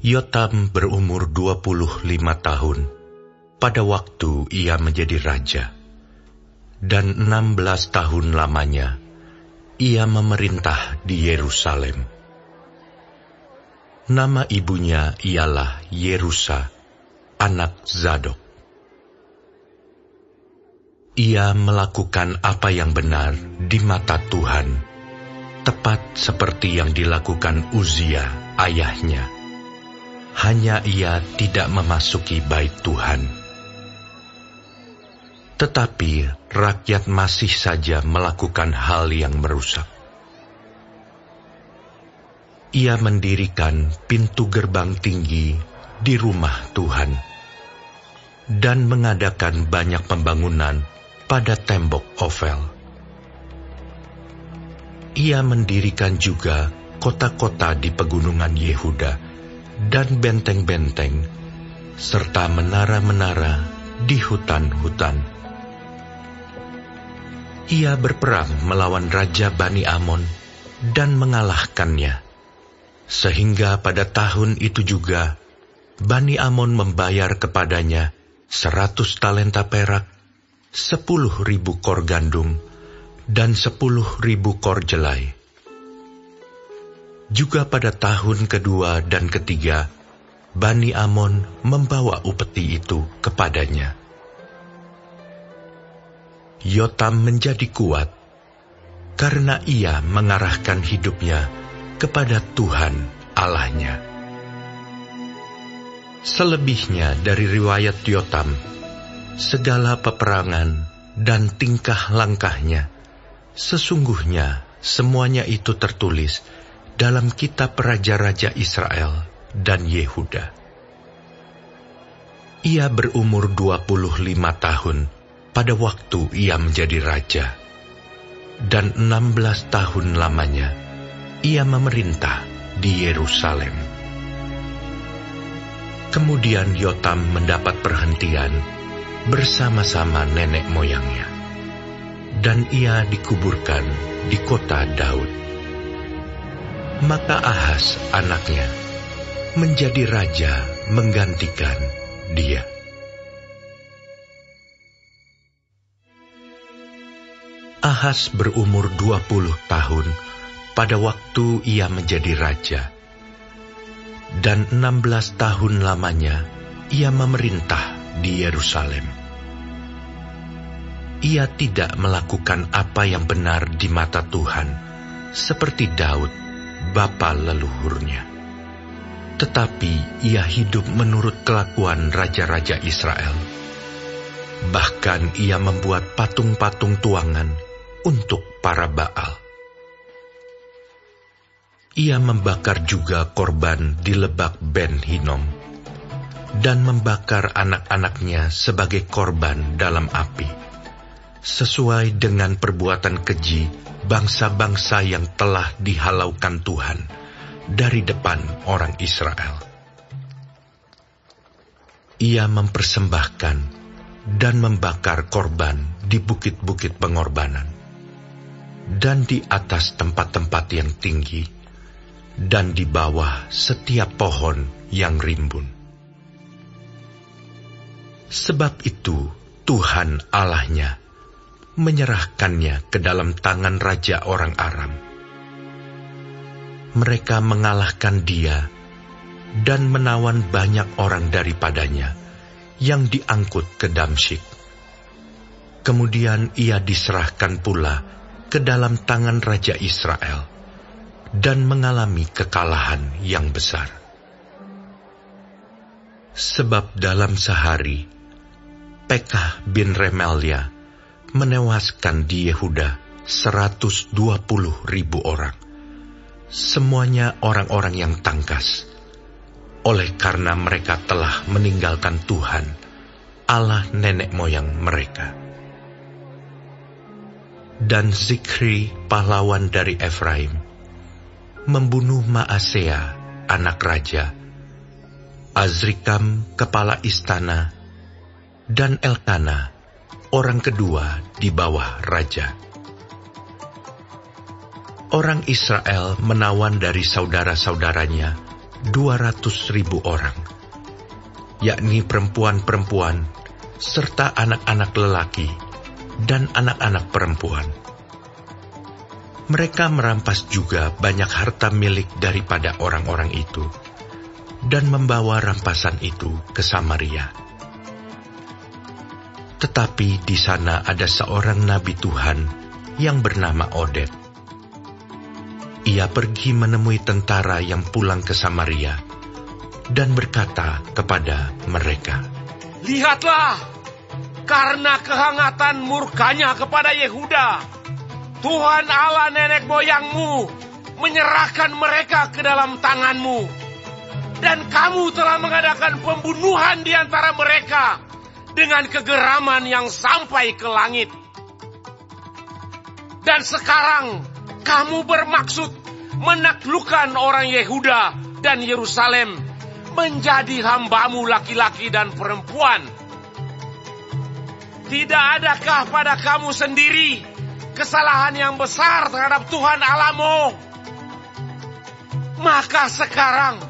Yotam berumur 25 tahun pada waktu ia menjadi raja, dan 16 tahun lamanya ia memerintah di Yerusalem. Nama ibunya ialah Yerusa, anak Zadok. Ia melakukan apa yang benar di mata Tuhan, tepat seperti yang dilakukan Uzia ayahnya. Hanya ia tidak memasuki bait Tuhan. Tetapi rakyat masih saja melakukan hal yang merusak. Ia mendirikan pintu gerbang tinggi di rumah Tuhan dan mengadakan banyak pembangunan pada tembok Ofel. Ia mendirikan juga kota-kota di pegunungan Yehuda dan benteng-benteng, serta menara-menara di hutan-hutan. Ia berperang melawan Raja Bani Amon dan mengalahkannya, sehingga pada tahun itu juga Bani Amon membayar kepadanya 100 talenta perak, 10.000 kor gandum, dan 10.000 kor jelai. Juga pada tahun kedua dan ketiga, Bani Amon membawa upeti itu kepadanya. Yotam menjadi kuat karena ia mengarahkan hidupnya kepada Tuhan Allahnya. Selebihnya dari riwayat Yotam, segala peperangan dan tingkah langkahnya, sesungguhnya semuanya itu tertulis dalam kitab Raja-Raja Israel dan Yehuda. Ia berumur 25 tahun pada waktu ia menjadi raja, dan 16 tahun lamanya ia memerintah di Yerusalem. Kemudian Yotam mendapat perhentian bersama-sama nenek moyangnya, dan ia dikuburkan di kota Daud. Maka Ahaz anaknya menjadi raja menggantikan dia. Ahaz berumur 20 tahun pada waktu ia menjadi raja, dan 16 tahun lamanya ia memerintah di Yerusalem. Ia tidak melakukan apa yang benar di mata Tuhan, seperti Daud, bapa leluhurnya. Tetapi ia hidup menurut kelakuan raja-raja Israel. Bahkan ia membuat patung-patung tuangan untuk para Baal. Ia membakar juga korban di lebak Ben Hinom, dan membakar anak-anaknya sebagai korban dalam api, sesuai dengan perbuatan keji bangsa-bangsa yang telah dihalaukan Tuhan dari depan orang Israel. Ia mempersembahkan dan membakar korban di bukit-bukit pengorbanan, dan di atas tempat-tempat yang tinggi, dan di bawah setiap pohon yang rimbun. Sebab itu Tuhan Allahnya menyerahkannya ke dalam tangan raja orang Aram. Mereka mengalahkan dia dan menawan banyak orang daripadanya yang diangkut ke Damsyik. Kemudian ia diserahkan pula ke dalam tangan raja Israel dan mengalami kekalahan yang besar. Sebab dalam sehari Pekah bin Remalia menewaskan di Yehuda 120.000 orang, semuanya orang-orang yang tangkas, oleh karena mereka telah meninggalkan Tuhan, Allah nenek moyang mereka. Dan Zikri, pahlawan dari Efraim, membunuh Maasea, anak raja, Azrikam, kepala istana, dan Elkana, orang kedua di bawah raja. Orang Israel menawan dari saudara-saudaranya 200.000 orang, yakni perempuan-perempuan, serta anak-anak lelaki dan anak-anak perempuan. Mereka merampas juga banyak harta milik daripada orang-orang itu, dan membawa rampasan itu ke Samaria. Tetapi di sana ada seorang nabi Tuhan yang bernama Oded. Ia pergi menemui tentara yang pulang ke Samaria dan berkata kepada mereka, "Lihatlah, karena kehangatan murkanya kepada Yehuda, Tuhan Allah nenek moyangmu menyerahkan mereka ke dalam tanganmu, dan kamu telah mengadakan pembunuhan di antara mereka dengan kegeraman yang sampai ke langit. Dan sekarang kamu bermaksud menaklukkan orang Yehuda dan Yerusalem menjadi hambamu laki-laki dan perempuan. Tidak adakah pada kamu sendiri kesalahan yang besar terhadap Tuhan Allahmu? Maka sekarang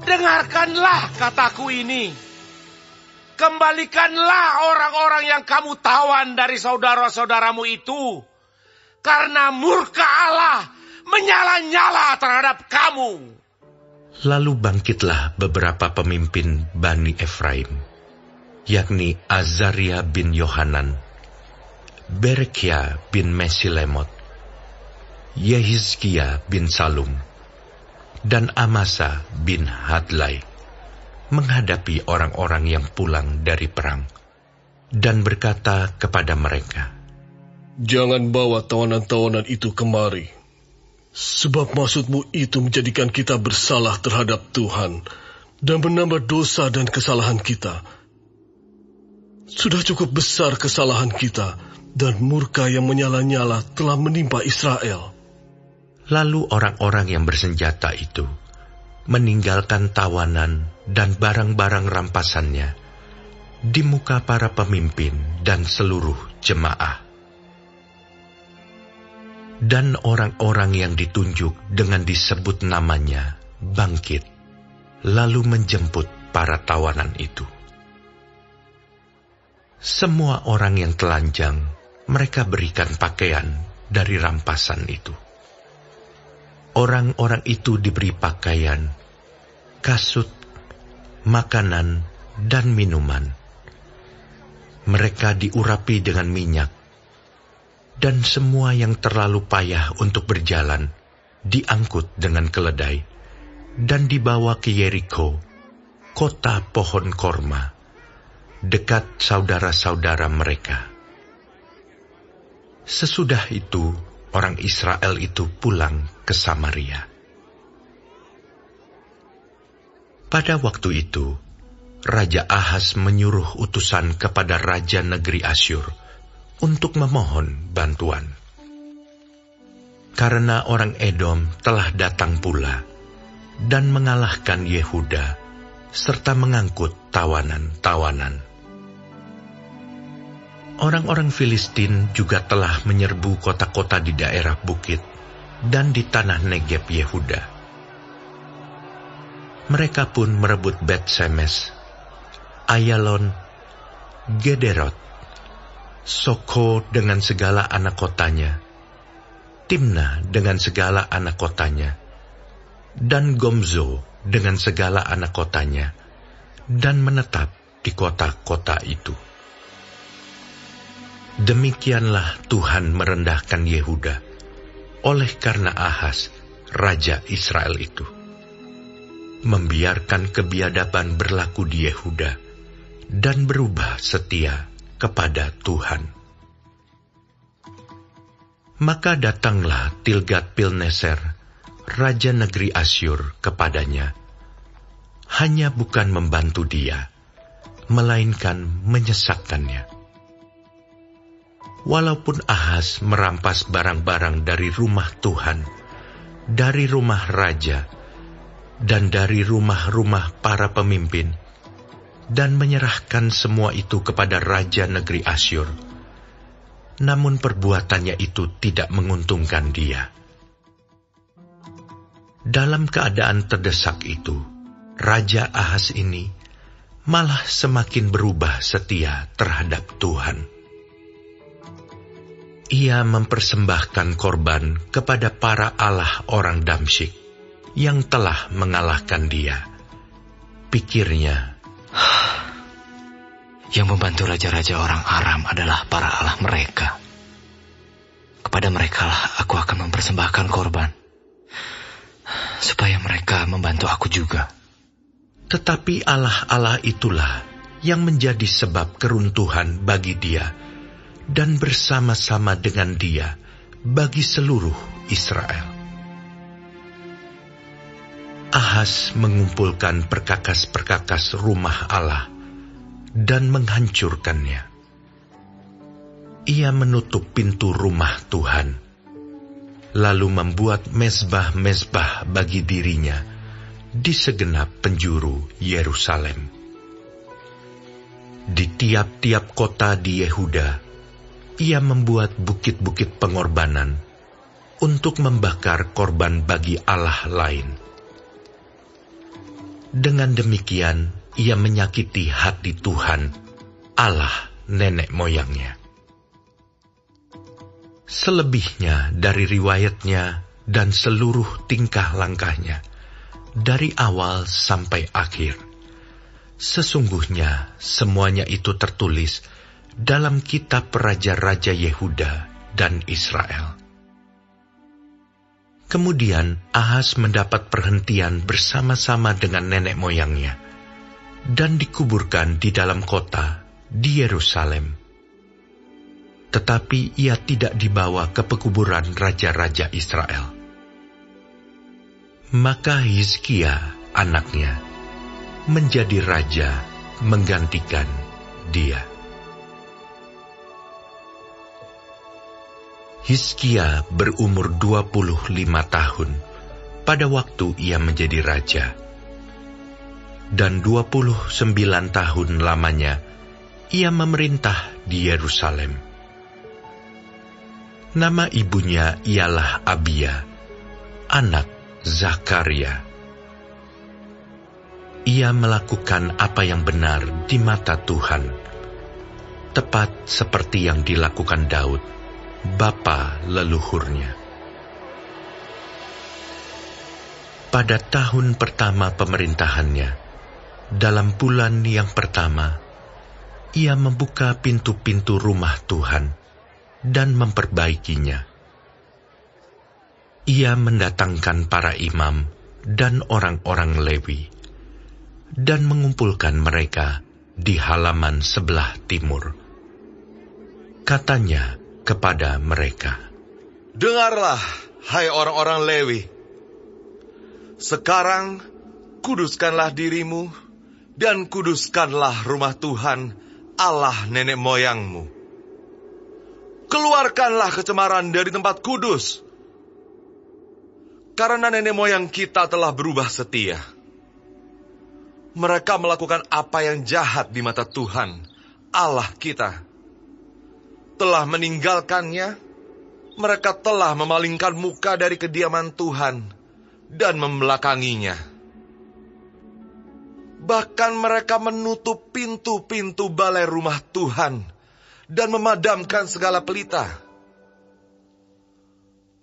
dengarkanlah kataku ini. Kembalikanlah orang-orang yang kamu tawan dari saudara-saudaramu itu, karena murka Allah menyala-nyala terhadap kamu." Lalu bangkitlah beberapa pemimpin Bani Efraim, yakni Azaria bin Yohanan, Berekia bin Mesilemot, Yehizkia bin Salum, dan Amasa bin Hadlai, menghadapi orang-orang yang pulang dari perang, dan berkata kepada mereka, "Jangan bawa tawanan-tawanan itu kemari, sebab maksudmu itu menjadikan kita bersalah terhadap Tuhan dan menambah dosa dan kesalahan kita. Sudah cukup besar kesalahan kita, dan murka yang menyala-nyala telah menimpa Israel." Lalu orang-orang yang bersenjata itu meninggalkan tawanan dan barang-barang rampasannya di muka para pemimpin dan seluruh jemaah. Dan orang-orang yang ditunjuk dengan disebut namanya bangkit, lalu menjemput para tawanan itu. Semua orang yang telanjang mereka berikan pakaian dari rampasan itu. Orang-orang itu diberi pakaian, kasut, makanan, dan minuman. Mereka diurapi dengan minyak, dan semua yang terlalu payah untuk berjalan diangkut dengan keledai dan dibawa ke Yeriko, kota pohon korma, dekat saudara-saudara mereka. Sesudah itu, orang Israel itu pulang ke Samaria. Pada waktu itu, Raja Ahaz menyuruh utusan kepada Raja negeri Asyur untuk memohon bantuan. Karena orang Edom telah datang pula dan mengalahkan Yehuda serta mengangkut tawanan-tawanan. Orang-orang Filistin juga telah menyerbu kota-kota di daerah bukit dan di tanah Negeb Yehuda. Mereka pun merebut Bet-Semes, Ayalon, Gederot, Soko dengan segala anak kotanya, Timna dengan segala anak kotanya, dan Gomzo dengan segala anak kotanya, dan menetap di kota-kota itu. Demikianlah Tuhan merendahkan Yehuda oleh karena Ahaz, raja Israel itu, membiarkan kebiadaban berlaku di Yehuda dan berubah setia kepada Tuhan. Maka datanglah Tilgat-Pilneser, raja negeri Asyur, kepadanya, hanya bukan membantu dia, melainkan menyesatkannya. Walaupun Ahaz merampas barang-barang dari rumah Tuhan, dari rumah raja, dan dari rumah-rumah para pemimpin, dan menyerahkan semua itu kepada raja negeri Asyur, namun perbuatannya itu tidak menguntungkan dia. Dalam keadaan terdesak itu, Raja Ahaz ini malah semakin berubah setia terhadap Tuhan. Ia mempersembahkan korban kepada para allah orang Damsyik yang telah mengalahkan dia. Pikirnya, yang membantu raja-raja orang Aram adalah para allah mereka. Kepada merekalah aku akan mempersembahkan korban, supaya mereka membantu aku juga. Tetapi allah-allah itulah yang menjadi sebab keruntuhan bagi dia dan bersama-sama dengan dia bagi seluruh Israel. Ahaz mengumpulkan perkakas-perkakas rumah Allah dan menghancurkannya. Ia menutup pintu rumah Tuhan, lalu membuat mezbah-mezbah bagi dirinya di segenap penjuru Yerusalem. Di tiap-tiap kota di Yehuda, ia membuat bukit-bukit pengorbanan untuk membakar korban bagi allah lain. Dengan demikian, ia menyakiti hati Tuhan, Allah nenek moyangnya. Selebihnya dari riwayatnya dan seluruh tingkah langkahnya, dari awal sampai akhir, sesungguhnya semuanya itu tertulis dalam kitab raja-raja Yehuda dan Israel. Kemudian Ahaz mendapat perhentian bersama-sama dengan nenek moyangnya dan dikuburkan di dalam kota di Yerusalem. Tetapi ia tidak dibawa ke pekuburan raja-raja Israel. Maka Hizkia, anaknya, menjadi raja menggantikan dia. Hizkia berumur 25 tahun pada waktu ia menjadi raja. Dan 29 tahun lamanya ia memerintah di Yerusalem. Nama ibunya ialah Abia, anak Zakaria. Ia melakukan apa yang benar di mata Tuhan, tepat seperti yang dilakukan Daud, bapa leluhurnya. Pada tahun pertama pemerintahannya, dalam bulan yang pertama, ia membuka pintu-pintu rumah Tuhan dan memperbaikinya. Ia mendatangkan para imam dan orang-orang Lewi, dan mengumpulkan mereka di halaman sebelah timur. Katanya kepada mereka, "Dengarlah, hai orang-orang Lewi. Sekarang kuduskanlah dirimu dan kuduskanlah rumah Tuhan, Allah nenek moyangmu. Keluarkanlah kecemaran dari tempat kudus, karena nenek moyang kita telah berubah setia. Mereka melakukan apa yang jahat di mata Tuhan, Allah kita. Telah meninggalkannya, mereka telah memalingkan muka dari kediaman Tuhan dan membelakanginya. Bahkan mereka menutup pintu-pintu balai rumah Tuhan dan memadamkan segala pelita.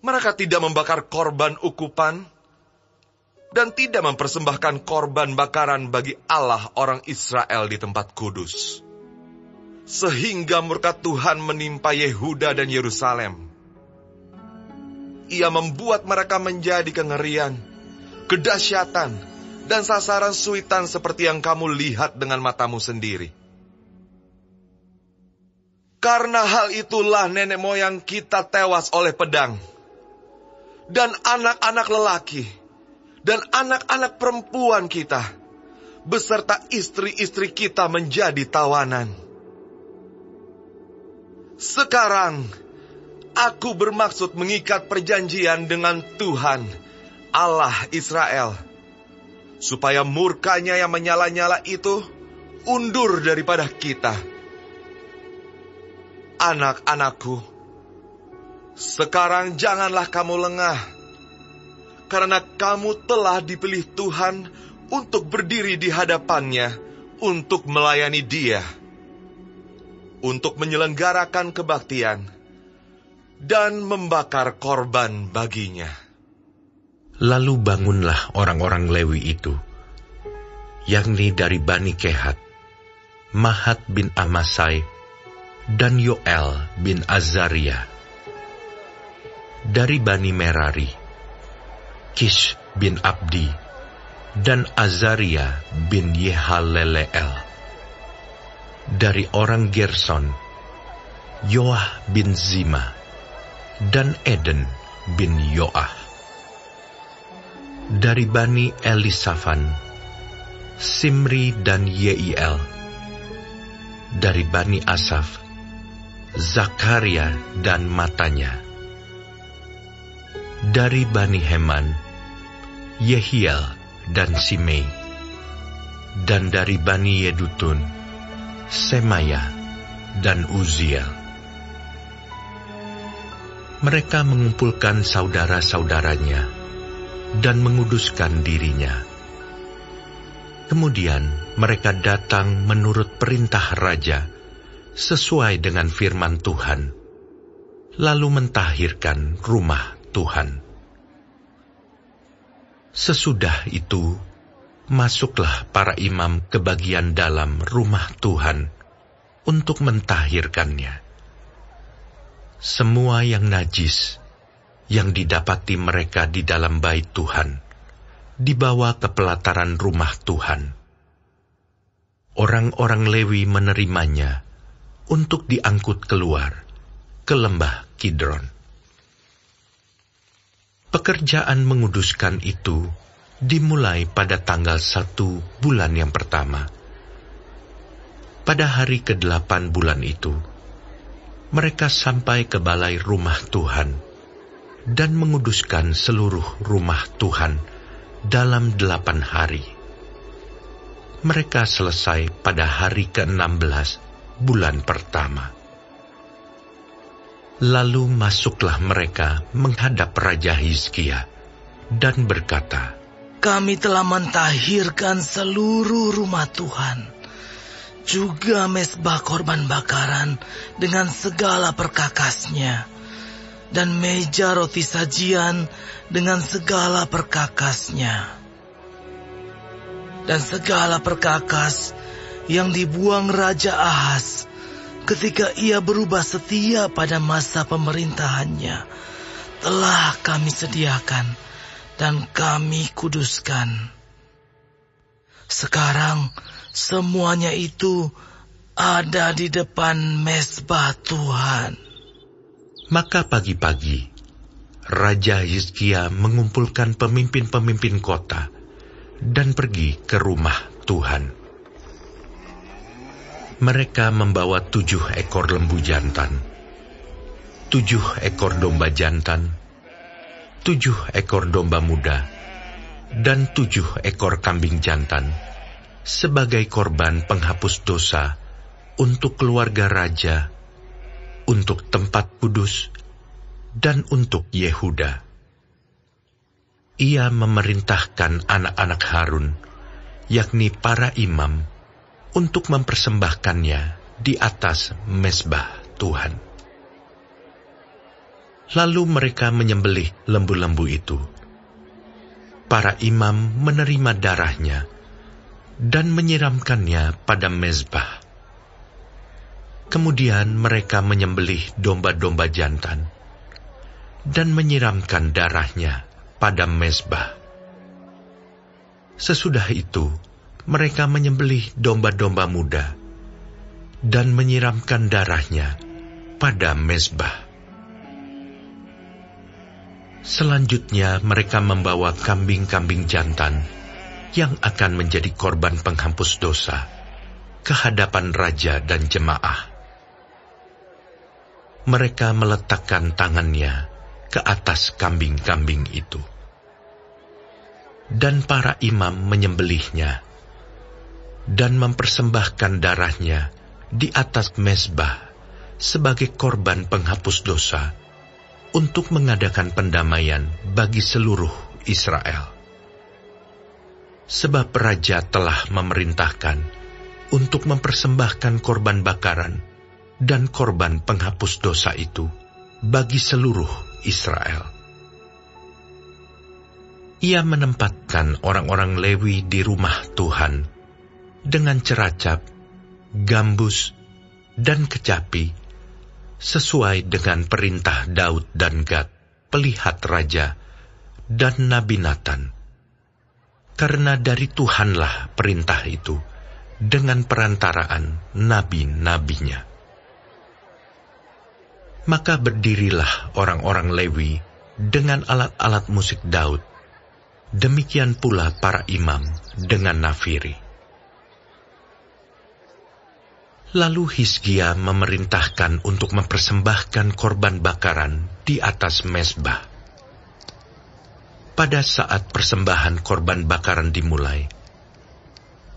Mereka tidak membakar korban ukupan dan tidak mempersembahkan korban bakaran bagi Allah orang Israel di tempat kudus. Sehingga murka Tuhan menimpa Yehuda dan Yerusalem. Ia membuat mereka menjadi kengerian, kedahsyatan, dan sasaran suitan seperti yang kamu lihat dengan matamu sendiri. Karena hal itulah nenek moyang kita tewas oleh pedang, dan anak-anak lelaki, dan anak-anak perempuan kita, beserta istri-istri kita menjadi tawanan. Sekarang, aku bermaksud mengikat perjanjian dengan Tuhan, Allah Israel, supaya murkanya yang menyala-nyala itu undur daripada kita. Anak-anakku, sekarang janganlah kamu lengah, karena kamu telah dipilih Tuhan untuk berdiri di hadapannya, untuk melayani Dia, untuk menyelenggarakan kebaktian, dan membakar korban baginya. Lalu bangunlah orang-orang Lewi itu, yakni dari Bani Kehat, Mahat bin Amasai, dan Yoel bin Azaria. Dari Bani Merari, Kish bin Abdi, dan Azaria bin Yehaleleel. Dari orang Gerson, Yoah bin Zima, dan Eden bin Yoah. Dari Bani Elisafan, Simri dan Yeiel. Dari Bani Asaf, Zakaria dan Matanya. Dari Bani Heman, Yehiel dan Simei. Dan dari Bani Yedutun, Semaya dan Uziel. Mereka mengumpulkan saudara-saudaranya dan menguduskan dirinya. Kemudian mereka datang menurut perintah raja, sesuai dengan firman Tuhan, lalu mentahirkan rumah Tuhan. Sesudah itu, masuklah para imam ke bagian dalam rumah Tuhan untuk mentahirkannya. Semua yang najis yang didapati mereka di dalam bait Tuhan dibawa ke pelataran rumah Tuhan. Orang-orang Lewi menerimanya untuk diangkut keluar ke lembah Kidron. Pekerjaan menguduskan itu dimulai pada tanggal 1 bulan yang pertama. Pada hari ke-8 bulan itu, mereka sampai ke balai rumah Tuhan dan menguduskan seluruh rumah Tuhan dalam 8 hari. Mereka selesai pada hari ke-16 bulan pertama. Lalu masuklah mereka menghadap Raja Hizkia dan berkata, "Kami telah mentahirkan seluruh rumah Tuhan, juga mezbah korban bakaran dengan segala perkakasnya, dan meja roti sajian dengan segala perkakasnya, dan segala perkakas yang dibuang Raja Ahaz ketika ia berubah setia pada masa pemerintahannya, telah kami sediakan dan kami kuduskan. Sekarang semuanya itu ada di depan mezbah Tuhan." Maka pagi-pagi, Raja Hizkia mengumpulkan pemimpin-pemimpin kota dan pergi ke rumah Tuhan. Mereka membawa 7 ekor lembu jantan, 7 ekor domba jantan, 7 ekor domba muda, dan 7 ekor kambing jantan sebagai korban penghapus dosa untuk keluarga raja, untuk tempat kudus, dan untuk Yehuda. Ia memerintahkan anak-anak Harun, yakni para imam, untuk mempersembahkannya di atas mezbah Tuhan. Lalu mereka menyembelih lembu-lembu itu. Para imam menerima darahnya dan menyiramkannya pada mezbah. Kemudian mereka menyembelih domba-domba jantan dan menyiramkan darahnya pada mezbah. Sesudah itu, mereka menyembelih domba-domba muda dan menyiramkan darahnya pada mezbah. Selanjutnya mereka membawa kambing-kambing jantan yang akan menjadi korban penghapus dosa ke hadapan raja dan jemaah. Mereka meletakkan tangannya ke atas kambing-kambing itu, dan para imam menyembelihnya dan mempersembahkan darahnya di atas mezbah sebagai korban penghapus dosa untuk mengadakan pendamaian bagi seluruh Israel. Sebab raja telah memerintahkan untuk mempersembahkan korban bakaran dan korban penghapus dosa itu bagi seluruh Israel. Ia menempatkan orang-orang Lewi di rumah Tuhan dengan ceracap, gambus, dan kecapi, sesuai dengan perintah Daud dan Gad, pelihat raja, dan Nabi Natan. Karena dari Tuhanlah perintah itu, dengan perantaraan nabi-nabinya. Maka berdirilah orang-orang Lewi dengan alat-alat musik Daud, demikian pula para imam dengan nafiri. Lalu Hizkia memerintahkan untuk mempersembahkan korban bakaran di atas mezbah. Pada saat persembahan korban bakaran dimulai,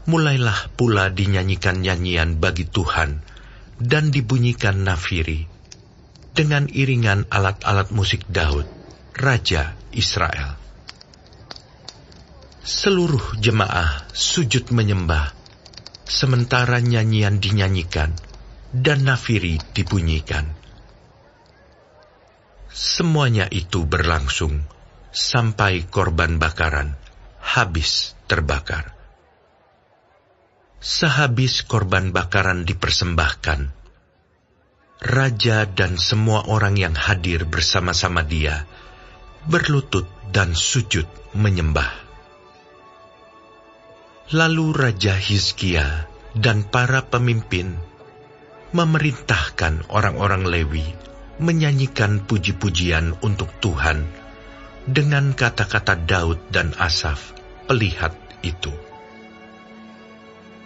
mulailah pula dinyanyikan nyanyian bagi Tuhan dan dibunyikan nafiri dengan iringan alat-alat musik Daud, Raja Israel. Seluruh jemaah sujud menyembah, sementara nyanyian dinyanyikan dan nafiri dibunyikan. Semuanya itu berlangsung sampai korban bakaran habis terbakar. Sehabis korban bakaran dipersembahkan, raja dan semua orang yang hadir bersama-sama dia berlutut dan sujud menyembah. Lalu Raja Hizkia dan para pemimpin memerintahkan orang-orang Lewi menyanyikan puji-pujian untuk Tuhan dengan kata-kata Daud dan Asaf, pelihat itu.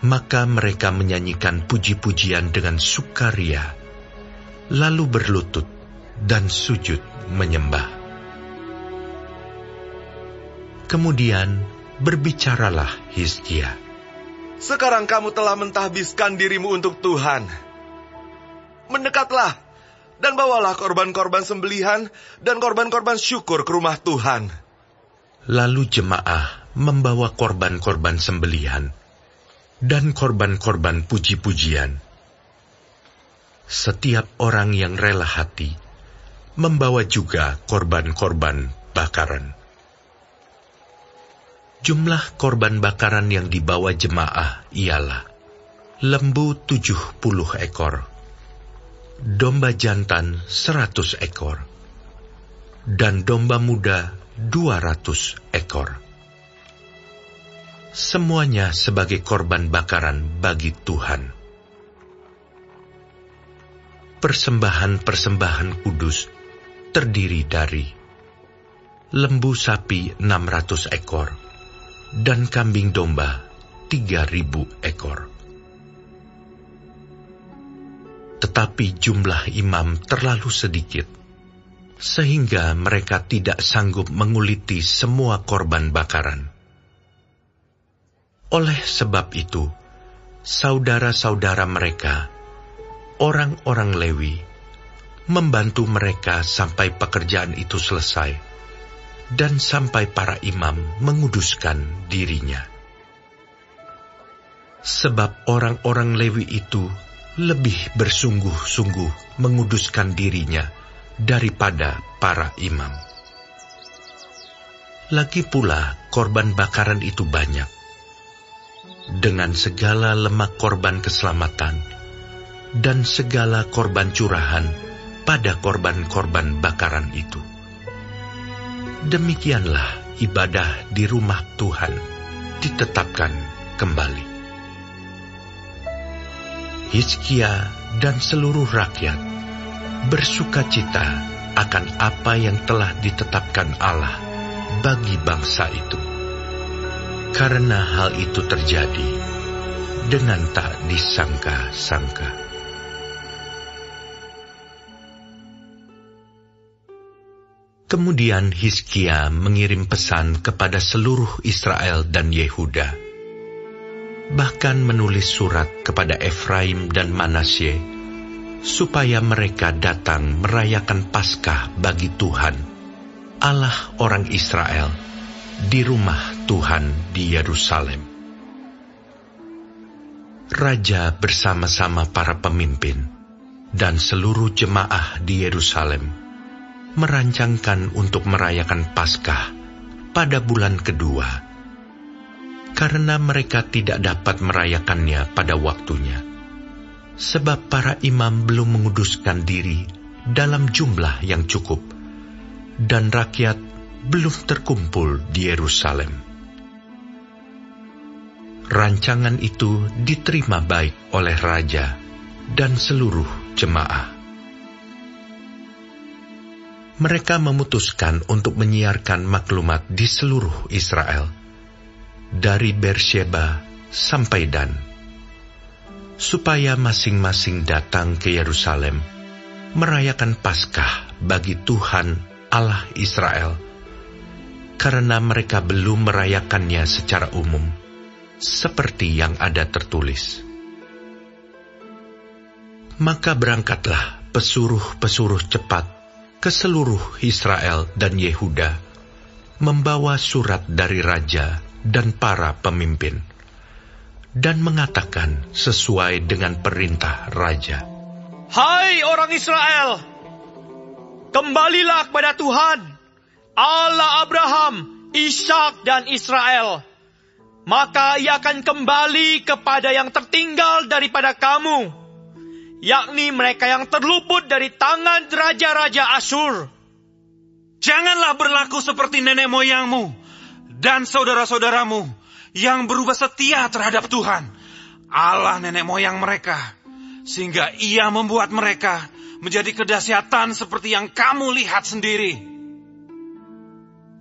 Maka mereka menyanyikan puji-pujian dengan sukaria, lalu berlutut dan sujud menyembah. Kemudian berbicaralah Hizkia. Sekarang kamu telah mentahbiskan dirimu untuk Tuhan. Mendekatlah dan bawalah korban-korban sembelihan dan korban-korban syukur ke rumah Tuhan. Lalu jemaah membawa korban-korban sembelihan dan korban-korban puji-pujian. Setiap orang yang rela hati membawa juga korban-korban bakaran. Jumlah korban bakaran yang dibawa jemaah ialah lembu 70 ekor, domba jantan 100 ekor, dan domba muda 200 ekor. Semuanya sebagai korban bakaran bagi Tuhan. Persembahan-persembahan kudus terdiri dari lembu sapi 600 ekor, dan kambing domba 3.000 ekor. Tetapi jumlah imam terlalu sedikit, sehingga mereka tidak sanggup menguliti semua korban bakaran. Oleh sebab itu, saudara-saudara mereka, orang-orang Lewi, membantu mereka sampai pekerjaan itu selesai, dan sampai para imam menguduskan dirinya. Sebab orang-orang Lewi itu lebih bersungguh-sungguh menguduskan dirinya daripada para imam. Lagi pula korban bakaran itu banyak, dengan segala lemak korban keselamatan dan segala korban curahan pada korban-korban bakaran itu. Demikianlah ibadah di rumah Tuhan ditetapkan kembali. Hizkia dan seluruh rakyat bersukacita akan apa yang telah ditetapkan Allah bagi bangsa itu, karena hal itu terjadi dengan tak disangka-sangka. Kemudian Hizkia mengirim pesan kepada seluruh Israel dan Yehuda, bahkan menulis surat kepada Efraim dan Manasye, supaya mereka datang merayakan Paskah bagi Tuhan, Allah orang Israel, di rumah Tuhan di Yerusalem. Raja bersama-sama para pemimpin dan seluruh jemaah di Yerusalem merancangkan untuk merayakan Paskah pada bulan kedua, karena mereka tidak dapat merayakannya pada waktunya, sebab para imam belum menguduskan diri dalam jumlah yang cukup, dan rakyat belum terkumpul di Yerusalem. Rancangan itu diterima baik oleh raja dan seluruh jemaah. Mereka memutuskan untuk menyiarkan maklumat di seluruh Israel, dari Beersheba sampai Dan, supaya masing-masing datang ke Yerusalem merayakan Paskah bagi Tuhan Allah Israel, karena mereka belum merayakannya secara umum, seperti yang ada tertulis. Maka berangkatlah pesuruh-pesuruh cepat ke seluruh Israel dan Yehuda, membawa surat dari raja dan para pemimpin, dan mengatakan sesuai dengan perintah raja. Hai orang Israel, kembalilah kepada Tuhan, Allah Abraham, Ishak dan Israel. Maka ia akan kembali kepada yang tertinggal daripada kamu, yakni mereka yang terluput dari tangan raja-raja Asyur. Janganlah berlaku seperti nenek moyangmu dan saudara-saudaramu yang berubah setia terhadap Tuhan, Allah nenek moyang mereka, sehingga ia membuat mereka menjadi kedahsyatan seperti yang kamu lihat sendiri.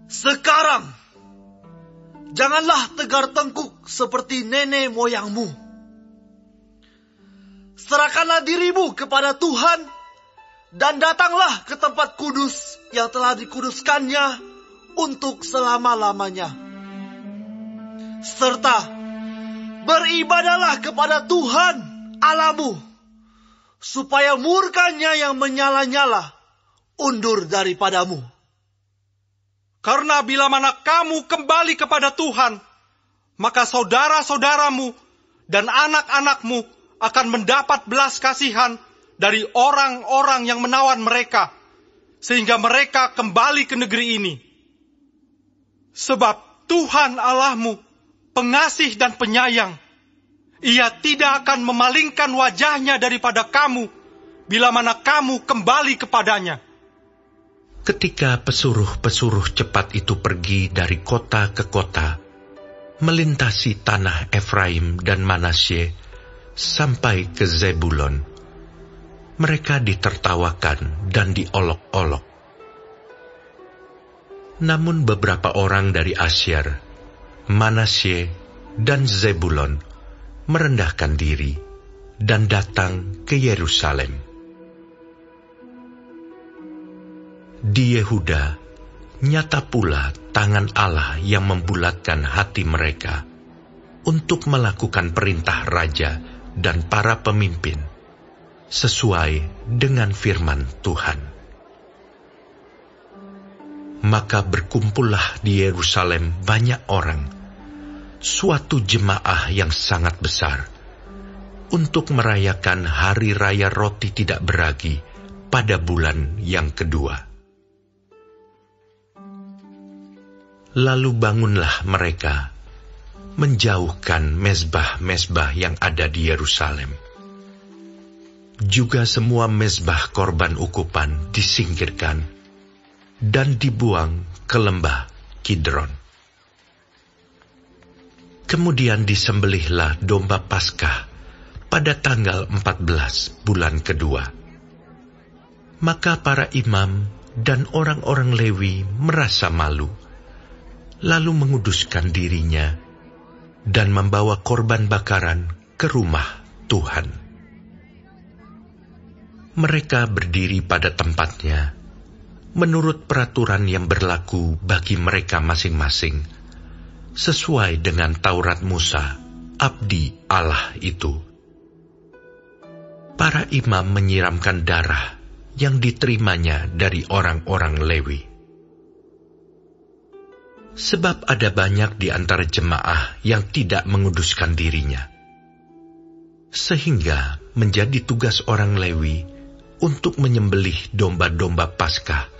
Sekarang, janganlah tegar tengkuk seperti nenek moyangmu. Serahkanlah dirimu kepada Tuhan, dan datanglah ke tempat kudus yang telah dikuduskannya untuk selama-lamanya. Serta beribadahlah kepada Tuhan Allahmu, supaya murkanya yang menyala-nyala undur daripadamu. Karena bila mana kamu kembali kepada Tuhan, maka saudara-saudaramu dan anak-anakmu akan mendapat belas kasihan dari orang-orang yang menawan mereka, sehingga mereka kembali ke negeri ini. Sebab Tuhan Allahmu pengasih dan penyayang, Ia tidak akan memalingkan wajahnya daripada kamu bila mana kamu kembali kepadanya. Ketika pesuruh-pesuruh cepat itu pergi dari kota ke kota, melintasi tanah Efraim dan Manasye sampai ke Zebulon, mereka ditertawakan dan diolok-olok. Namun beberapa orang dari Asyer, Manasye, dan Zebulon merendahkan diri dan datang ke Yerusalem. Di Yehuda, nyata pula tangan Allah yang membulatkan hati mereka untuk melakukan perintah raja dan para pemimpin, sesuai dengan firman Tuhan. Maka berkumpullah di Yerusalem banyak orang, suatu jemaah yang sangat besar, untuk merayakan hari raya roti tidak beragi pada bulan yang kedua. Lalu bangunlah mereka, menjauhkan mezbah-mezbah yang ada di Yerusalem. Juga semua mezbah korban ukupan disingkirkan dan dibuang ke lembah Kidron. Kemudian disembelihlah domba Paskah pada tanggal 14 bulan kedua. Maka para imam dan orang-orang Lewi merasa malu, lalu menguduskan dirinya dan membawa korban bakaran ke rumah Tuhan. Mereka berdiri pada tempatnya, menurut peraturan yang berlaku bagi mereka masing-masing, sesuai dengan Taurat Musa, abdi Allah itu. Para imam menyiramkan darah yang diterimanya dari orang-orang Lewi. Sebab ada banyak di antara jemaah yang tidak menguduskan dirinya. Sehingga menjadi tugas orang Lewi untuk menyembelih domba-domba Paskah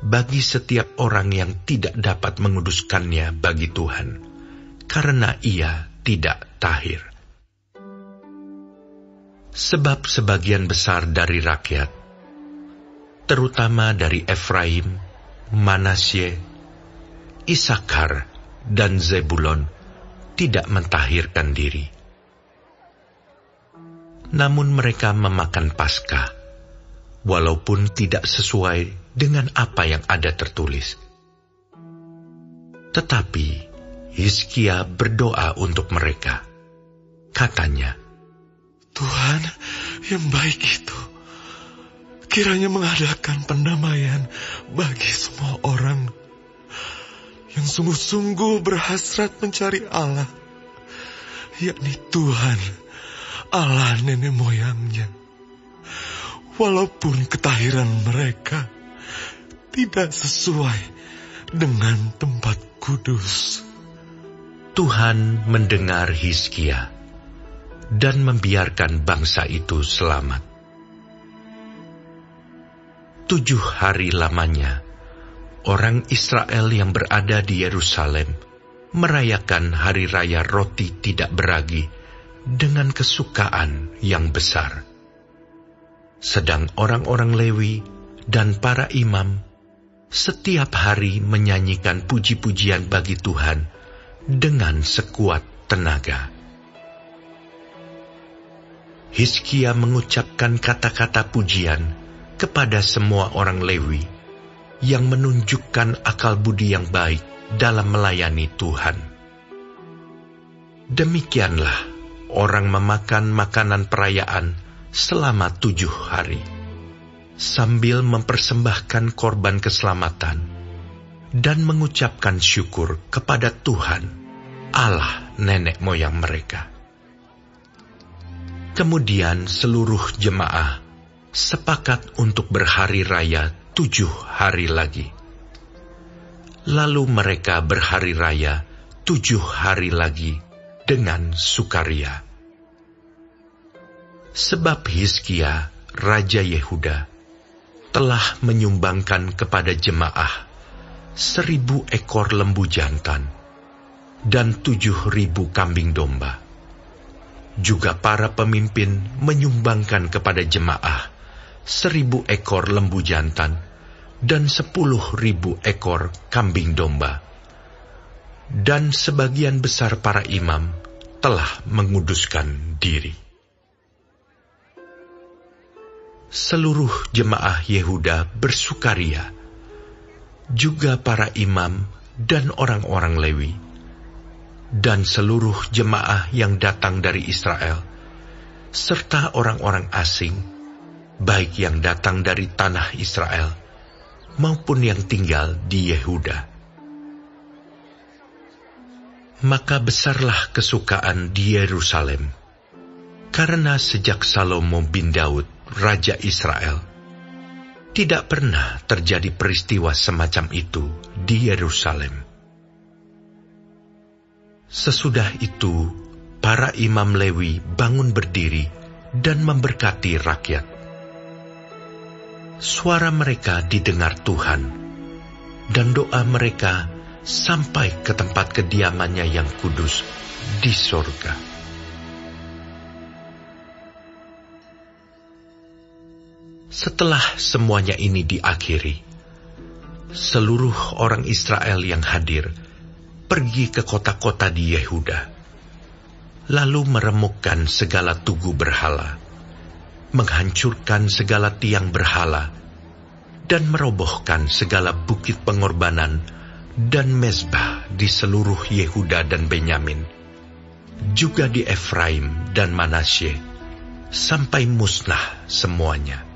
bagi setiap orang yang tidak dapat menguduskannya bagi Tuhan, karena ia tidak tahir. Sebab sebagian besar dari rakyat, terutama dari Efraim, Manasye, Isakar, dan Zebulon, tidak mentahirkan diri. Namun mereka memakan Paskah, walaupun tidak sesuai dengan apa yang ada tertulis. Tetapi Hizkia berdoa untuk mereka. Katanya, Tuhan yang baik itu, kiranya mengadakan pendamaian bagi semua orang yang sungguh-sungguh berhasrat mencari Allah, yakni Tuhan, Allah nenek moyangnya. Walaupun ketahiran mereka tidak sesuai dengan tempat kudus. Tuhan mendengar Hizkia dan membiarkan bangsa itu selamat. 7 hari lamanya, orang Israel yang berada di Yerusalem merayakan hari raya roti tidak beragi dengan kesukaan yang besar. Sedang orang-orang Lewi dan para imam setiap hari menyanyikan puji-pujian bagi Tuhan dengan sekuat tenaga. Hizkia mengucapkan kata-kata pujian kepada semua orang Lewi yang menunjukkan akal budi yang baik dalam melayani Tuhan. Demikianlah orang memakan makanan perayaan selama 7 hari, sambil mempersembahkan korban keselamatan dan mengucapkan syukur kepada Tuhan, Allah nenek moyang mereka. Kemudian seluruh jemaah sepakat untuk berhari raya 7 hari lagi. Lalu mereka berhari raya 7 hari lagi dengan sukaria. Sebab Hizkia, Raja Yehuda, telah menyumbangkan kepada jemaah 1.000 ekor lembu jantan dan 7.000 kambing domba. Juga para pemimpin menyumbangkan kepada jemaah 1.000 ekor lembu jantan dan 10.000 ekor kambing domba. Dan sebagian besar para imam telah menguduskan diri. Seluruh jemaah Yehuda bersukaria, juga para imam dan orang-orang Lewi, dan seluruh jemaah yang datang dari Israel, serta orang-orang asing, baik yang datang dari tanah Israel, maupun yang tinggal di Yehuda. Maka besarlah kesukaan di Yerusalem, karena sejak Salomo bin Daud, Raja Israel, tidak pernah terjadi peristiwa semacam itu di Yerusalem. Sesudah itu, para imam Lewi bangun berdiri dan memberkati rakyat. Suara mereka didengar Tuhan, dan doa mereka sampai ke tempat kediamannya yang kudus di sorga. Setelah semuanya ini diakhiri, seluruh orang Israel yang hadir pergi ke kota-kota di Yehuda, lalu meremukkan segala tugu berhala, menghancurkan segala tiang berhala, dan merobohkan segala bukit pengorbanan dan mezbah di seluruh Yehuda dan Benyamin, juga di Efraim dan Manasye, sampai musnah semuanya.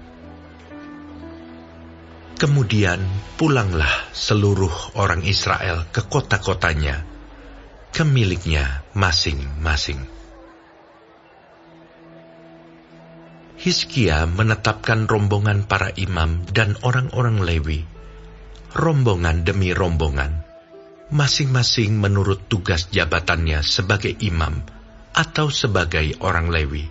Kemudian pulanglah seluruh orang Israel ke kota-kotanya, ke miliknya masing-masing. Hizkia menetapkan rombongan para imam dan orang-orang Lewi, rombongan demi rombongan, masing-masing menurut tugas jabatannya sebagai imam atau sebagai orang Lewi,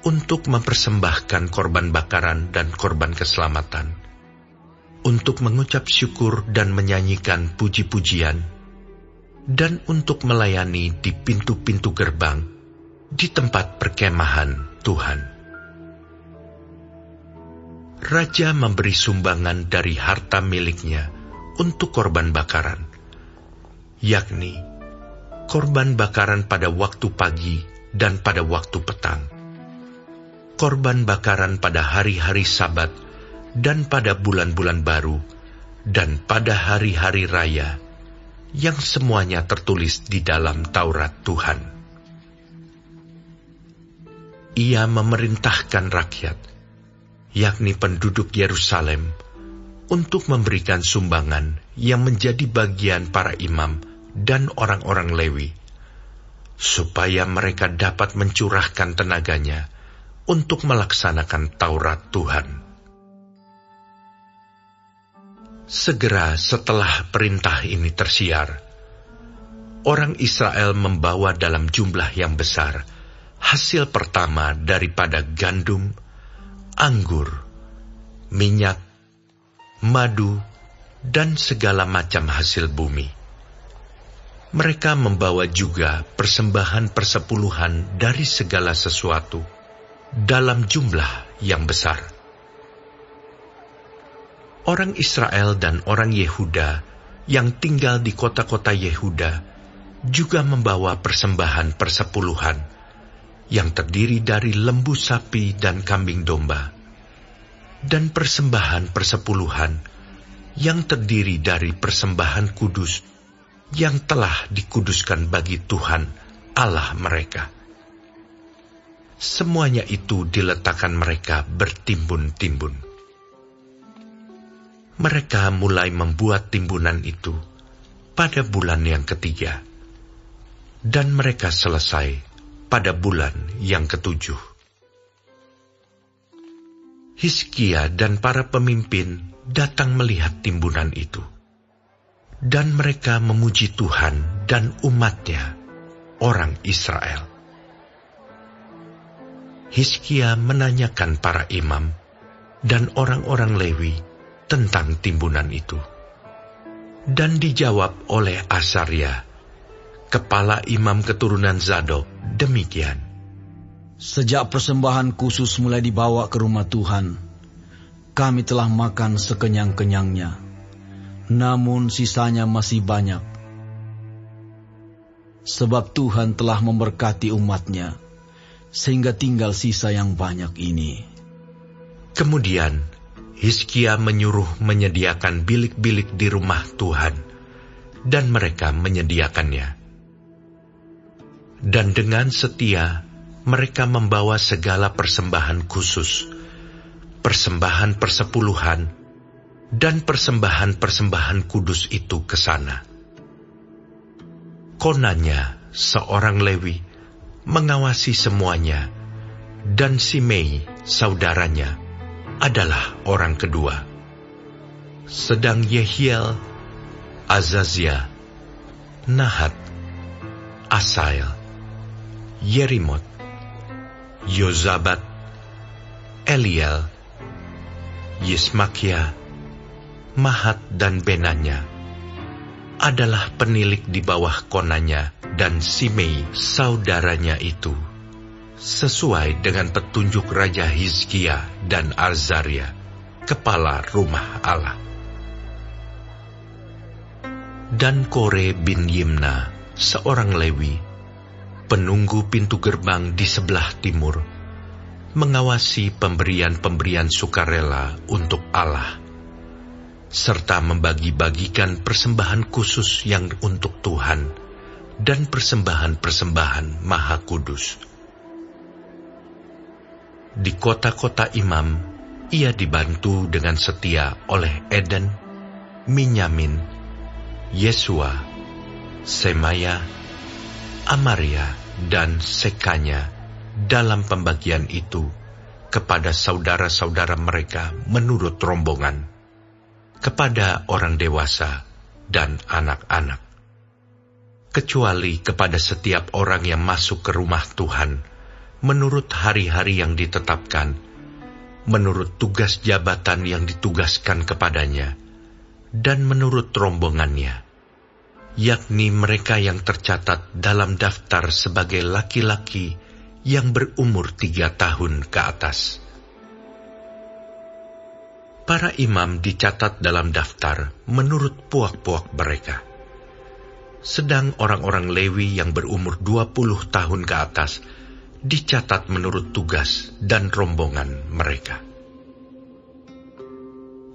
untuk mempersembahkan korban bakaran dan korban keselamatan, untuk mengucap syukur dan menyanyikan puji-pujian, dan untuk melayani di pintu-pintu gerbang di tempat perkemahan Tuhan. Raja memberi sumbangan dari harta miliknya untuk korban bakaran, yakni korban bakaran pada waktu pagi dan pada waktu petang, korban bakaran pada hari-hari Sabat dan pada bulan-bulan baru, dan pada hari-hari raya, yang semuanya tertulis di dalam Taurat Tuhan. Ia memerintahkan rakyat, yakni penduduk Yerusalem, untuk memberikan sumbangan yang menjadi bagian para imam dan orang-orang Lewi, supaya mereka dapat mencurahkan tenaganya untuk melaksanakan Taurat Tuhan. Segera setelah perintah ini tersiar, orang Israel membawa dalam jumlah yang besar hasil pertama daripada gandum, anggur, minyak, madu, dan segala macam hasil bumi. Mereka membawa juga persembahan persepuluhan dari segala sesuatu dalam jumlah yang besar. Orang Israel dan orang Yehuda yang tinggal di kota-kota Yehuda juga membawa persembahan persepuluhan yang terdiri dari lembu sapi dan kambing domba, dan persembahan persepuluhan yang terdiri dari persembahan kudus yang telah dikuduskan bagi Tuhan Allah mereka. Semuanya itu diletakkan mereka bertimbun-timbun. Mereka mulai membuat timbunan itu pada bulan yang ketiga, dan mereka selesai pada bulan yang ketujuh. Hizkia dan para pemimpin datang melihat timbunan itu, dan mereka memuji Tuhan dan umat-Nya, orang Israel. Hizkia menanyakan para imam dan orang-orang Lewi tentang timbunan itu, dan dijawab oleh Asaria, kepala imam keturunan Zadok, demikian. Sejak persembahan khusus mulai dibawa ke rumah Tuhan, kami telah makan sekenyang-kenyangnya, namun sisanya masih banyak. Sebab Tuhan telah memberkati umat-Nya, sehingga tinggal sisa yang banyak ini. Kemudian Hizkia menyuruh menyediakan bilik-bilik di rumah Tuhan, dan mereka menyediakannya. Dan dengan setia mereka membawa segala persembahan khusus, persembahan persepuluhan, dan persembahan-persembahan kudus itu ke sana. Konanya, seorang Lewi, mengawasi semuanya, dan Simei, saudaranya, adalah orang kedua. Sedang Yehiel, Azazia, Nahat, Asael, Yerimot, Yozabat, Eliel, Yismakia, Mahat dan Benanya adalah penilik di bawah konanya dan Simei saudaranya itu, sesuai dengan petunjuk Raja Hizkia dan Azaria, kepala rumah Allah. Dan Kore bin Yimna, seorang Lewi, penunggu pintu gerbang di sebelah timur, mengawasi pemberian-pemberian sukarela untuk Allah, serta membagi-bagikan persembahan khusus yang untuk Tuhan dan persembahan-persembahan Maha Kudus. Di kota-kota imam, ia dibantu dengan setia oleh Eden, Minyamin, Yesua, Semaya, Amaria, dan Sekanya dalam pembagian itu kepada saudara-saudara mereka menurut rombongan, kepada orang dewasa dan anak-anak. Kecuali kepada setiap orang yang masuk ke rumah Tuhan, menurut hari-hari yang ditetapkan, menurut tugas jabatan yang ditugaskan kepadanya, dan menurut rombongannya, yakni mereka yang tercatat dalam daftar sebagai laki-laki yang berumur 3 tahun ke atas. Para imam dicatat dalam daftar menurut puak-puak mereka. Sedang orang-orang Lewi yang berumur 20 tahun ke atas dicatat menurut tugas dan rombongan mereka.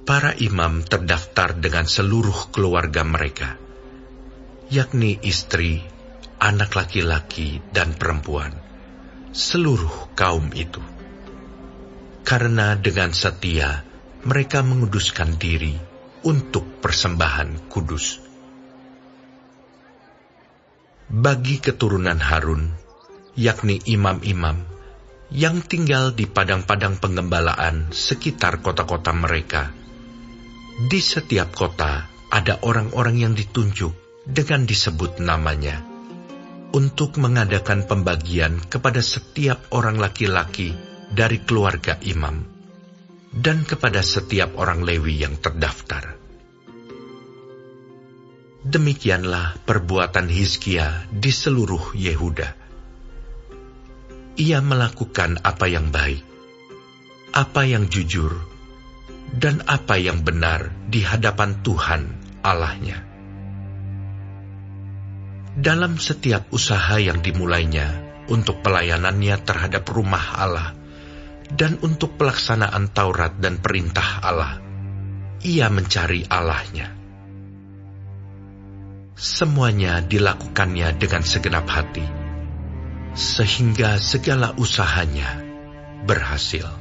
Para imam terdaftar dengan seluruh keluarga mereka, yakni istri, anak laki-laki, dan perempuan, seluruh kaum itu. Karena dengan setia mereka menguduskan diri untuk persembahan kudus. Bagi keturunan Harun, yakni imam-imam, yang tinggal di padang-padang penggembalaan sekitar kota-kota mereka, di setiap kota ada orang-orang yang ditunjuk dengan disebut namanya, untuk mengadakan pembagian kepada setiap orang laki-laki dari keluarga imam, dan kepada setiap orang Lewi yang terdaftar. Demikianlah perbuatan Hizkia di seluruh Yehuda. Ia melakukan apa yang baik, apa yang jujur, dan apa yang benar di hadapan Tuhan Allahnya. Dalam setiap usaha yang dimulainya untuk pelayanannya terhadap rumah Allah dan untuk pelaksanaan Taurat dan perintah Allah, ia mencari Allahnya. Semuanya dilakukannya dengan segenap hati, sehingga segala usahanya berhasil.